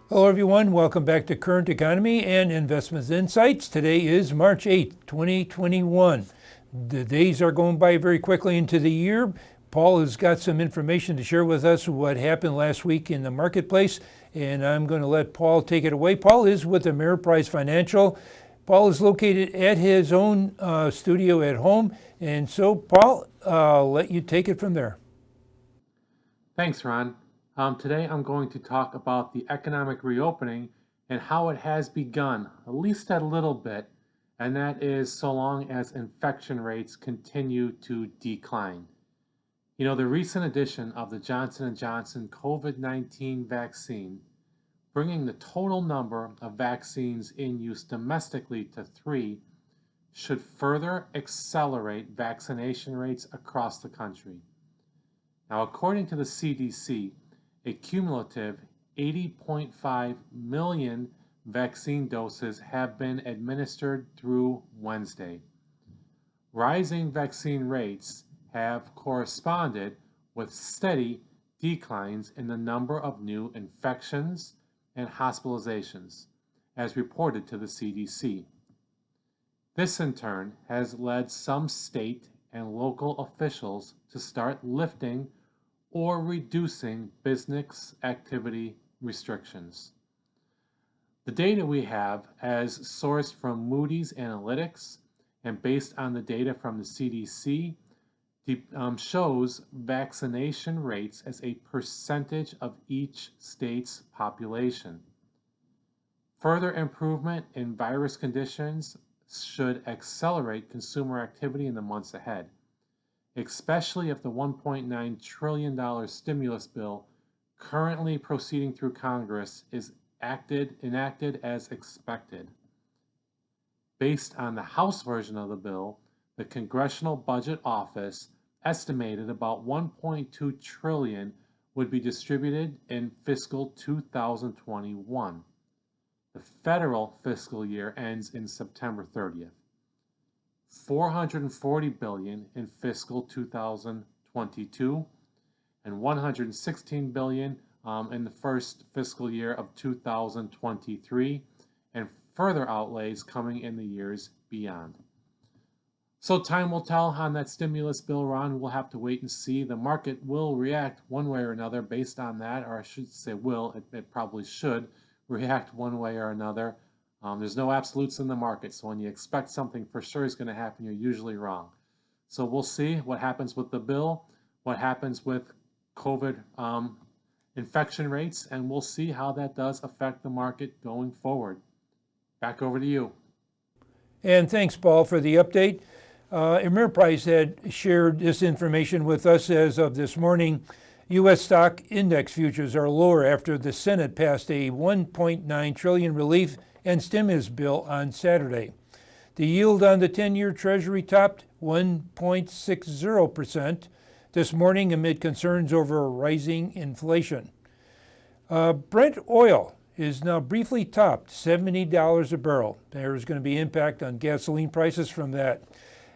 Hello everyone, welcome back to Current Economy and Investments Insights. Today is March 8th, 2021. The days are going by very quickly into the year. Paul has got some information to share with us what happened last week in the marketplace, and I'm going to let Paul take it away. Paul is with Ameriprise Financial. Paul is located at his own studio at home, and so Paul, I'll let you take it from there. Thanks, Ron. Today I'm going to talk about the economic reopening and how it has begun, at least a little bit, and that is so long as infection rates continue to decline. You know, the recent addition of the Johnson & Johnson COVID-19 vaccine, bringing the total number of vaccines in use domestically to 3, should further accelerate vaccination rates across the country. Now, according to the CDC, a cumulative 80.5 million vaccine doses have been administered through Wednesday. Rising vaccine rates have corresponded with steady declines in the number of new infections and hospitalizations, as reported to the CDC. This in turn has led some state and local officials to start lifting or reducing business activity restrictions. The data we have, as sourced from Moody's Analytics and based on the data from the CDC, shows vaccination rates as a percentage of each state's population. Further improvement in virus conditions should accelerate consumer activity in the months ahead, especially if the $1.9 trillion stimulus bill currently proceeding through Congress is enacted as expected. Based on the House version of the bill, the Congressional Budget Office estimated about $1.2 trillion would be distributed in fiscal 2021. The federal fiscal year ends in September 30th. $440 billion in fiscal 2022 and $116 billion in the first fiscal year of 2023, and further outlays coming in the years beyond. So time will tell on that stimulus bill, Ron. We'll have to wait and see. The market will react one way or another based on that, or I should say it probably should react one way or another. There's no absolutes in the market, so when you expect something for sure is going to happen, you're usually wrong. So we'll see what happens with the bill, what happens with COVID infection rates, and we'll see how that does affect the market going forward. Back over to you. And thanks, Paul, for the update. Ameriprise had shared this information with us as of this morning. U.S. stock index futures are lower after the Senate passed a $1.9 trillion relief and stimulus bill on Saturday. The yield on the 10-year Treasury topped 1.60% this morning amid concerns over rising inflation. Brent oil is now briefly topped $70 a barrel. There is going to be impact on gasoline prices from that.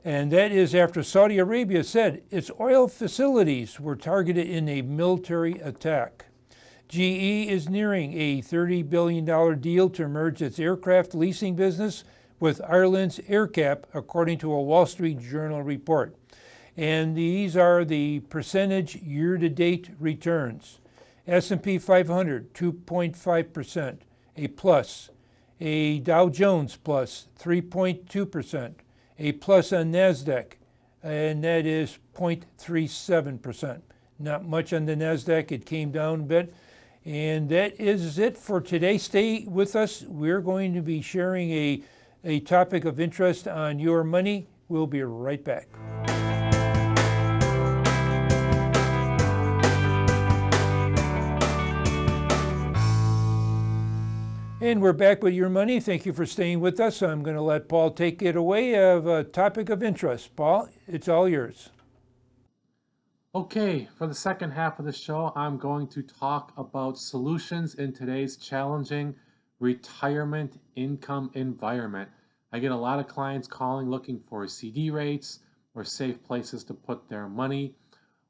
And that is after Saudi Arabia said its oil facilities were targeted in a military attack. GE is nearing a $30 billion deal to merge its aircraft leasing business with Ireland's AerCap, according to a Wall Street Journal report. And these are the percentage year-to-date returns. S&P 500, 2.5%, a plus. A Dow Jones plus, 3.2%. A plus on NASDAQ, and that is 0.37%. Not much on the NASDAQ, it came down a bit. And that is it for today. Stay with us. We're going to be sharing a topic of interest on your money. We'll be right back. And we're back with your money. Thank you for staying with us. I'm going to let Paul take it away of a topic of interest. Paul, it's all yours. Okay, for the second half of the show, I'm going to talk about solutions in today's challenging retirement income environment. I get a lot of clients calling looking for CD rates or safe places to put their money,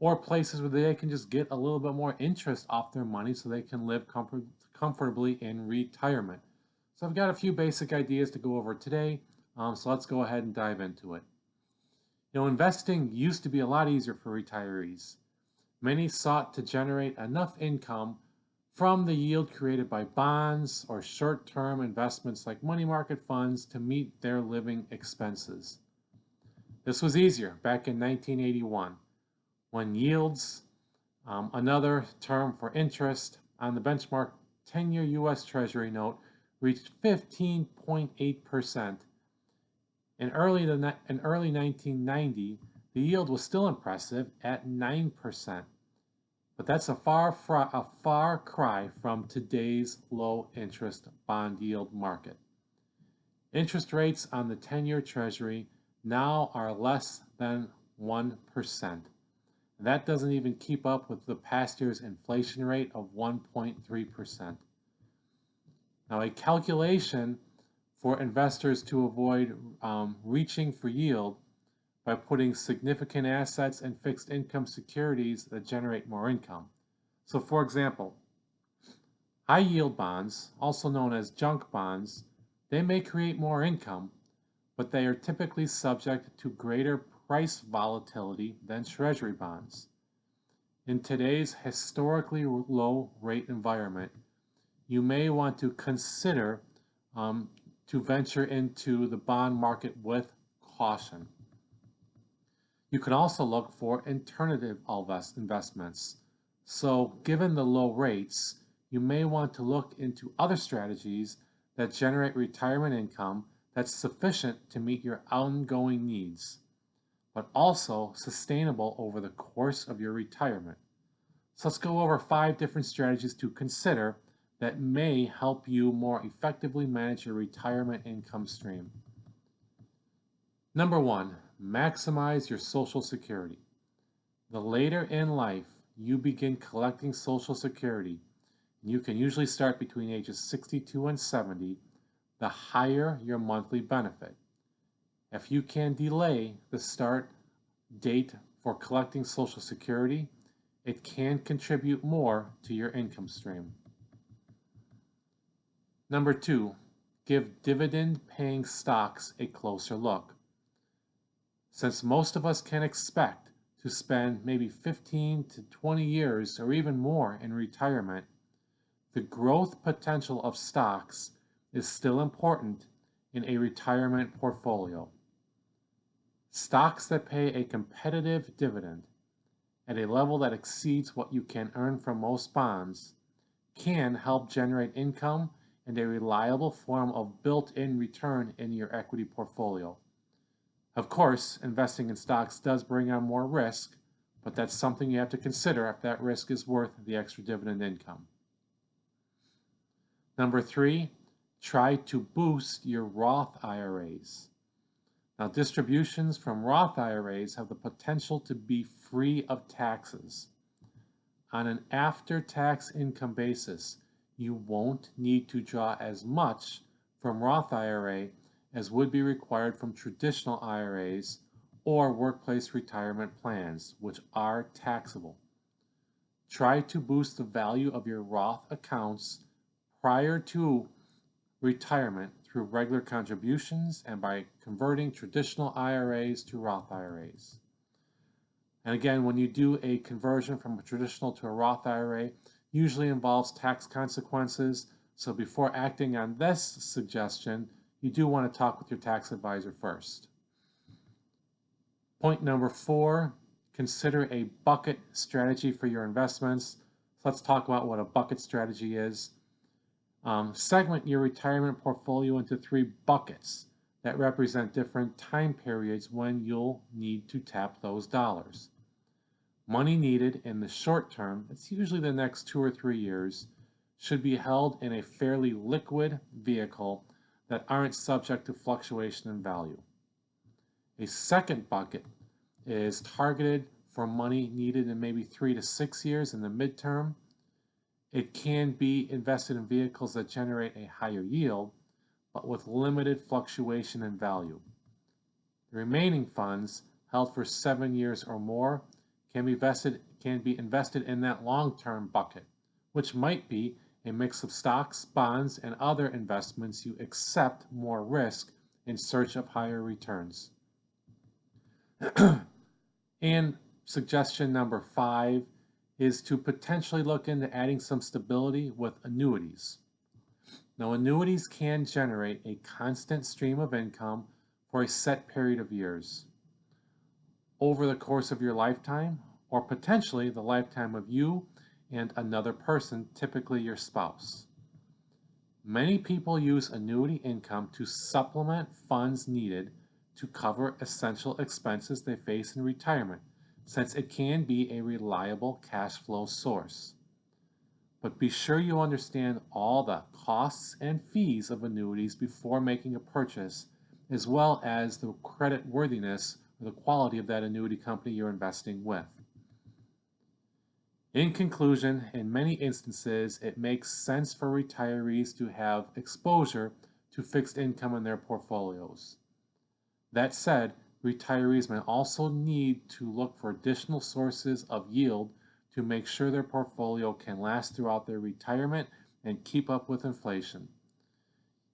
or places where they can just get a little bit more interest off their money so they can live comfortably in retirement. So I've got a few basic ideas to go over today, so let's go ahead and dive into it. Investing used to be a lot easier for retirees. Many sought to generate enough income from the yield created by bonds or short-term investments like money market funds to meet their living expenses. This was easier back in 1981 when yields, another term for interest, on the benchmark 10-year U.S. Treasury note reached 15.8%. In early 1990, the yield was still impressive at 9%. But that's a far cry from today's low-interest bond yield market. Interest rates on the 10-year Treasury now are less than 1%. That doesn't even keep up with the past year's inflation rate of 1.3%. Now, a calculation for investors to avoid reaching for yield by putting significant assets in fixed income securities that generate more income. So for example, high yield bonds, also known as junk bonds, they may create more income, but they are typically subject to greater price volatility than treasury bonds. In today's historically low rate environment, you may want to consider to venture into the bond market with caution. You can also look for alternative investments. So given the low rates, you may want to look into other strategies that generate retirement income that's sufficient to meet your ongoing needs, but also sustainable over the course of your retirement. So let's go over 5 different strategies to consider that may help you more effectively manage your retirement income stream. Number 1, maximize your Social Security. The later in life you begin collecting Social Security, and you can usually start between ages 62 and 70, the higher your monthly benefit. If you can delay the start date for collecting Social Security, it can contribute more to your income stream. Number 2, give dividend-paying stocks a closer look. Since most of us can expect to spend maybe 15 to 20 years or even more in retirement, the growth potential of stocks is still important in a retirement portfolio. Stocks that pay a competitive dividend at a level that exceeds what you can earn from most bonds can help generate income and a reliable form of built-in return in your equity portfolio. Of course, investing in stocks does bring on more risk, but that's something you have to consider if that risk is worth the extra dividend income. Number 3, try to boost your Roth IRAs. Now, distributions from Roth IRAs have the potential to be free of taxes. On an after-tax income basis, you won't need to draw as much from Roth IRA as would be required from traditional IRAs or workplace retirement plans, which are taxable. Try to boost the value of your Roth accounts prior to retirement through regular contributions and by converting traditional IRAs to Roth IRAs. And again, when you do a conversion from a traditional to a Roth IRA, usually involves tax consequences. So before acting on this suggestion, you do want to talk with your tax advisor first. Point number 4, consider a bucket strategy for your investments. So let's talk about what a bucket strategy is. Segment your retirement portfolio into 3 buckets that represent different time periods when you'll need to tap those dollars. Money needed in the short term, it's usually the next 2 or 3 years, should be held in a fairly liquid vehicle that aren't subject to fluctuation in value. A second bucket is targeted for money needed in maybe 3 to 6 years in the midterm. It can be invested in vehicles that generate a higher yield, but with limited fluctuation in value. The remaining funds, held for 7 years or more, can be invested in that long-term bucket, which might be a mix of stocks, bonds, and other investments you accept more risk in search of higher returns. And suggestion number 5 is to potentially look into adding some stability with annuities. Now, annuities can generate a constant stream of income for a set period of years over the course of your lifetime, or potentially the lifetime of you and another person, typically your spouse. Many people use annuity income to supplement funds needed to cover essential expenses they face in retirement, since it can be a reliable cash flow source. But be sure you understand all the costs and fees of annuities before making a purchase, as well as the credit worthiness or the quality of that annuity company you're investing with. In conclusion, in many instances, it makes sense for retirees to have exposure to fixed income in their portfolios. That said, retirees may also need to look for additional sources of yield to make sure their portfolio can last throughout their retirement and keep up with inflation.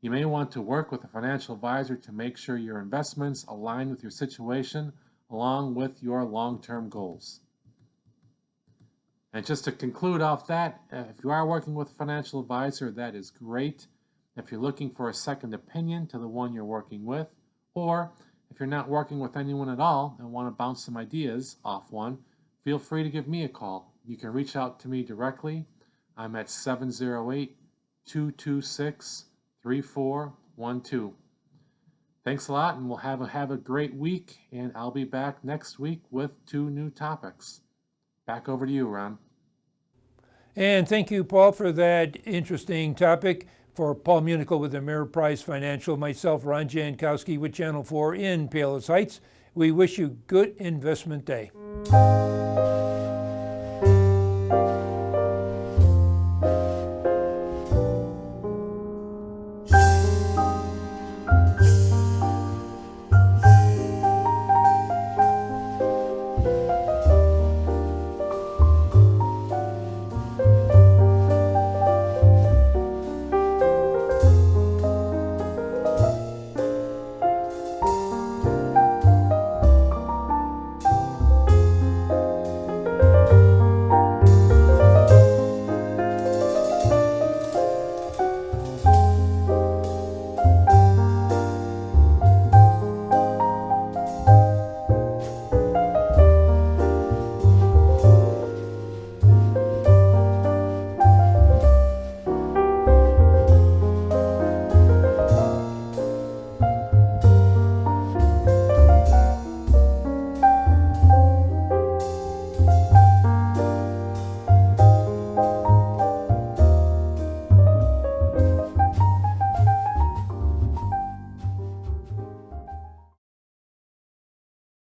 You may want to work with a financial advisor to make sure your investments align with your situation along with your long-term goals. And just to conclude off that, if you are working with a financial advisor, that is great. If you're looking for a second opinion to the one you're working with, or if you're not working with anyone at all and want to bounce some ideas off one, feel free to give me a call. You can reach out to me directly. I'm at 708-226-3412. Thanks a lot, and we'll have a great week, and I'll be back next week with 2 new topics. Back over to you, Ron. And thank you, Paul, for that interesting topic. For Paul Munichel with Ameriprise Financial, myself, Ron Jankowski with Channel 4 in Palos Heights, we wish you good investment day.